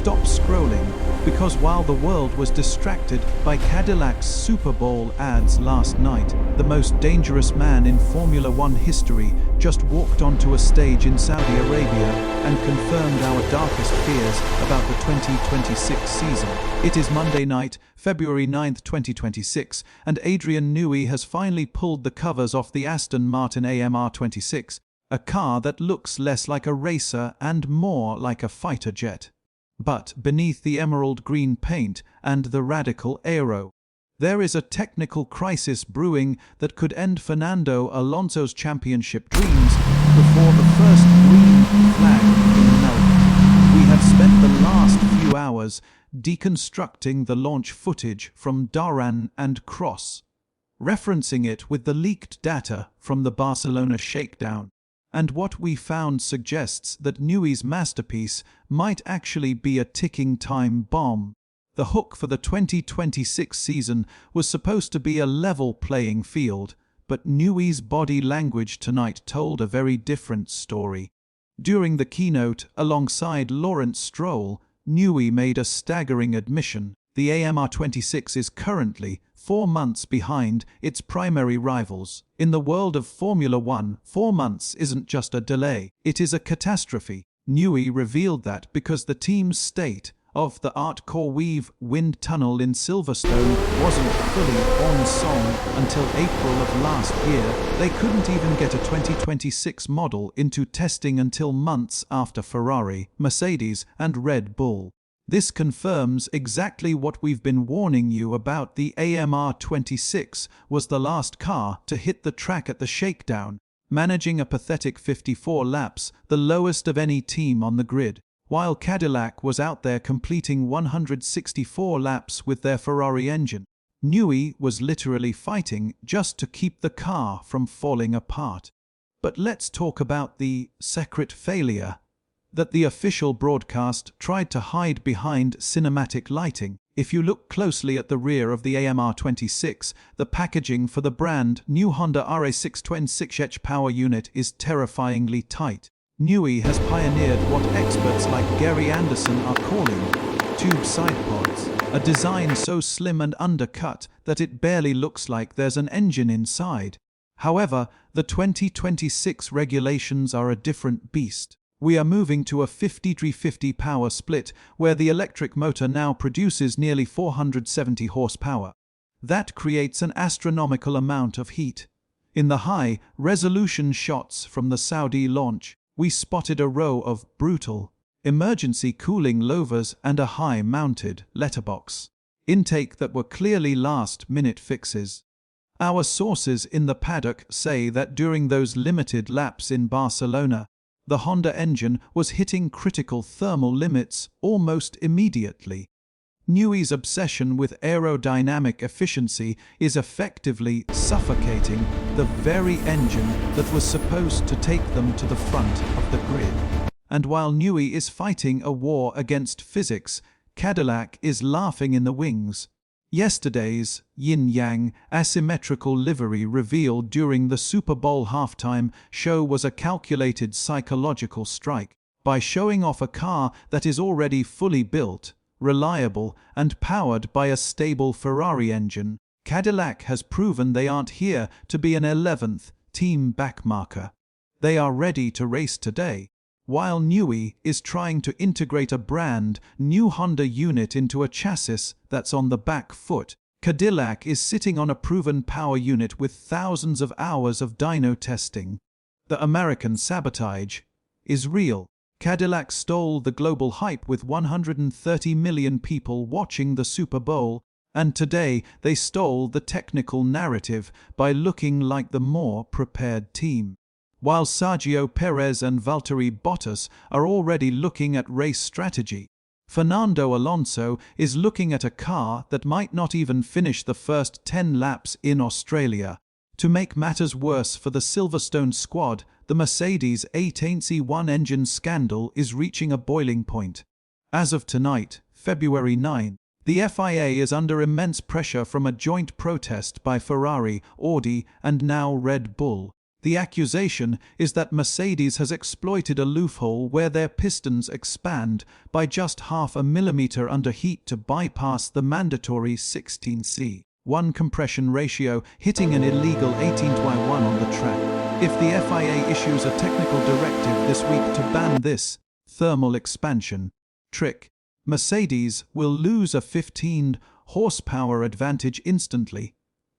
stop scrolling, because while the world was distracted by Cadillac's Super Bowl ads last night, the most dangerous man in Formula One history just walked onto a stage in Saudi Arabia and confirmed our darkest fears about the 2026 season. It is Monday night, February 9th, 2026, and Adrian Newey has finally pulled the covers off the Aston Martin AMR26, a car that looks less like a racer and more like a fighter jet. But beneath the emerald green paint and the radical aero, there is a technical crisis brewing that could end Fernando Alonso's championship dreams before the first green flag in Melbourne. We have spent the last few hours deconstructing the launch footage from Dhahran and Cross, referencing it with the leaked data from the Barcelona shakedown. And what we found suggests that Newey's masterpiece might actually be a ticking time bomb. The hook for the 2026 season was supposed to be a level playing field, but Newey's body language tonight told a very different story. During the keynote, alongside Lawrence Stroll, Newey made a staggering admission. The AMR26 is currently 4 months behind its primary rivals. In the world of Formula One, 4 months isn't just a delay, it is a catastrophe. Newey revealed that because the team's state-of-the-art Corweave wind tunnel in Silverstone wasn't fully on song until April of last year, they couldn't even get a 2026 model into testing until months after Ferrari, Mercedes, and Red Bull. This confirms exactly what we've been warning you about. The AMR26 was the last car to hit the track at the shakedown, managing a pathetic 54 laps, the lowest of any team on the grid, while Cadillac was out there completing 164 laps with their Ferrari engine. Newey was literally fighting just to keep the car from falling apart. But let's talk about the secret failure that the official broadcast tried to hide behind cinematic lighting. If you look closely at the rear of the AMR26, the packaging for the brand new Honda RA626H power unit is terrifyingly tight. Newey has pioneered what experts like Gary Anderson are calling tube sidepods, a design so slim and undercut that it barely looks like there's an engine inside. However, the 2026 regulations are a different beast. We are moving to a 50-50 power split, where the electric motor now produces nearly 470 horsepower. That creates an astronomical amount of heat. In the high-resolution shots from the Saudi launch, we spotted a row of brutal emergency cooling louvers and a high-mounted letterbox intake that were clearly last-minute fixes. Our sources in the paddock say that during those limited laps in Barcelona, the Honda engine was hitting critical thermal limits almost immediately. Newey's obsession with aerodynamic efficiency is effectively suffocating the very engine that was supposed to take them to the front of the grid. And while Newey is fighting a war against physics, Cadillac is laughing in the wings. Yesterday's yin-yang asymmetrical livery reveal during the Super Bowl halftime show was a calculated psychological strike. By showing off a car that is already fully built, reliable, and powered by a stable Ferrari engine, Cadillac has proven they aren't here to be an 11th team backmarker. They are ready to race today. While Newey is trying to integrate a brand new Honda unit into a chassis that's on the back foot, Cadillac is sitting on a proven power unit with thousands of hours of dyno testing. The American Sabotage is real. Cadillac stole the global hype with 130 million people watching the Super Bowl, and today they stole the technical narrative by looking like the more prepared team. While Sergio Perez and Valtteri Bottas are already looking at race strategy, Fernando Alonso is looking at a car that might not even finish the first 10 laps in Australia. To make matters worse for the Silverstone squad, the Mercedes A1 engine scandal is reaching a boiling point. As of tonight, February 9, the FIA is under immense pressure from a joint protest by Ferrari, Audi, and now Red Bull. The accusation is that Mercedes has exploited a loophole where their pistons expand by just half a millimeter under heat to bypass the mandatory 16:1 compression ratio, hitting an illegal 18:1 on the track. If the FIA issues a technical directive this week to ban this thermal expansion trick, Mercedes will lose a 15 horsepower advantage instantly.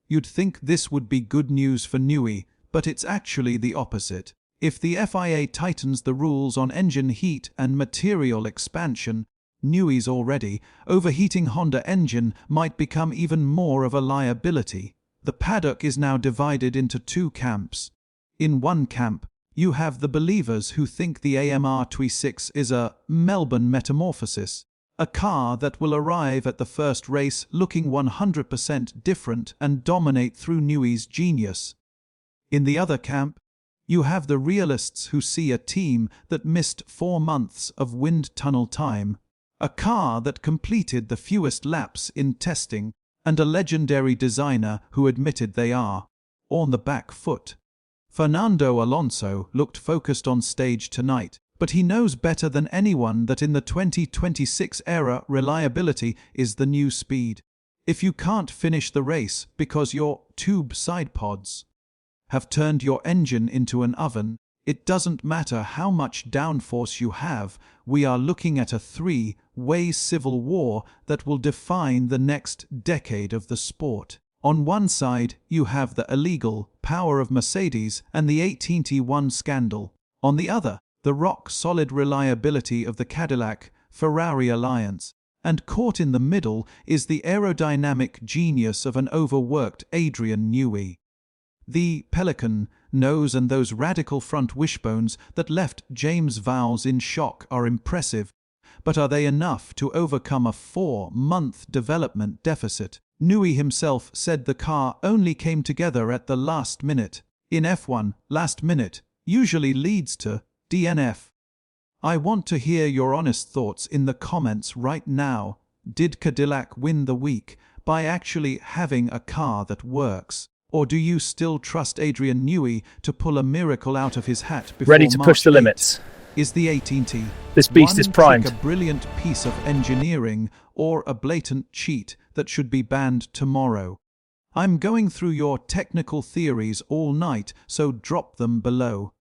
You'd think this would be good news for Newey, but it's actually the opposite. If the FIA tightens the rules on engine heat and material expansion, Newey's already overheating Honda engine might become even more of a liability. The paddock is now divided into two camps. In one camp, you have the believers who think the AMR26 is a Melbourne metamorphosis, a car that will arrive at the first race looking 100% different and dominate through Newey's genius. In the other camp, you have the realists who see a team that missed 4 months of wind tunnel time, a car that completed the fewest laps in testing, and a legendary designer who admitted they are on the back foot. Fernando Alonso looked focused on stage tonight, but he knows better than anyone that in the 2026 era reliability is the new speed. If you can't finish the race because your tube sidepods have turned your engine into an oven, it doesn't matter how much downforce you have, we are looking at a three-way civil war that will define the next decade of the sport. On one side, you have the illegal power of Mercedes and the 18:1 scandal. On the other, the rock-solid reliability of the Cadillac-Ferrari alliance. And caught in the middle is the aerodynamic genius of an overworked Adrian Newey. The pelican nose and those radical front wishbones that left James Vowles in shock are impressive, but are they enough to overcome a 4-month development deficit? Newey himself said the car only came together at the last minute. In F1, last minute usually leads to DNF. I want to hear your honest thoughts in the comments right now. Did Cadillac win the week by actually having a car that works? Or do you still trust Adrian Newey to pull a miracle out of his hat before ready to March push the 8? limits? Is the 18T This beast is primed. a brilliant piece of engineering or a blatant cheat that should be banned tomorrow? I'm going through your technical theories all night, so drop them below.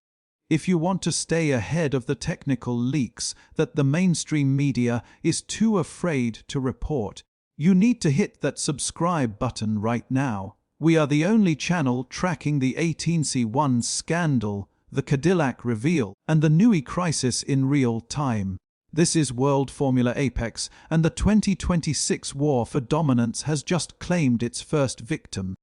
If you want to stay ahead of the technical leaks that the mainstream media is too afraid to report, you need to hit that subscribe button right now. We are the only channel tracking the 18C1 scandal, the Cadillac reveal, and the Newey crisis in real time. This is World Formula Apex, and the 2026 war for dominance has just claimed its first victim.